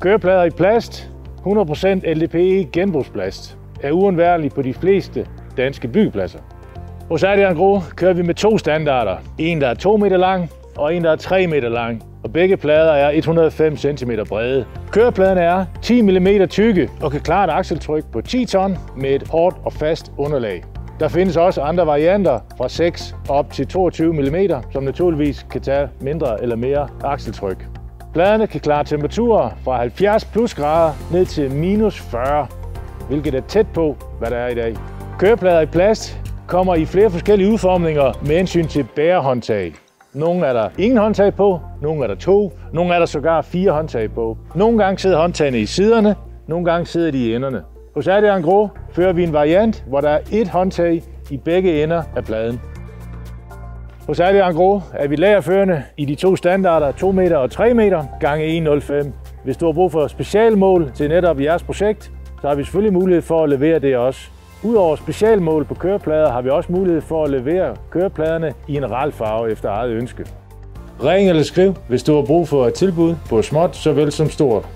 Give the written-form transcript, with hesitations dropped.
Køreplader i plast, 100% LDPE genbrugsplast, er uundværlig på de fleste danske byggepladser. Hos Adrian Gro kører vi med 2 standarder. En, der er 2 meter lang, og en, der er 3 meter lang. Og begge plader er 105 cm brede. Kørepladerne er 10 mm tykke og kan klare et akseltryk på 10 ton med et hårdt og fast underlag. Der findes også andre varianter fra 6 op til 22 mm, som naturligvis kan tage mindre eller mere akseltryk. Pladerne kan klare temperaturer fra 70 plus grader ned til minus 40, hvilket er tæt på, hvad der er i dag. Køreplader i plast kommer i flere forskellige udformninger med hensyn til bærehåndtag. Nogle er der ingen håndtag på, nogle er der 2, nogle er der sågar 4 håndtag på. Nogle gange sidder håndtagene i siderne, nogle gange sidder de i enderne. Hos Adrian Gro fører vi en variant, hvor der er 1 håndtag i begge ender af pladen. Hos Adrian Gro er vi lagerførende i de 2 standarder 2 meter og 3 meter gange 1,05. Hvis du har brug for specialmål til netop jeres projekt, så har vi selvfølgelig mulighed for at levere det også. Udover specialmål på køreplader har vi også mulighed for at levere kørepladerne i en RAL farve efter eget ønske. Ring eller skriv, hvis du har brug for et tilbud på småt såvel som stort.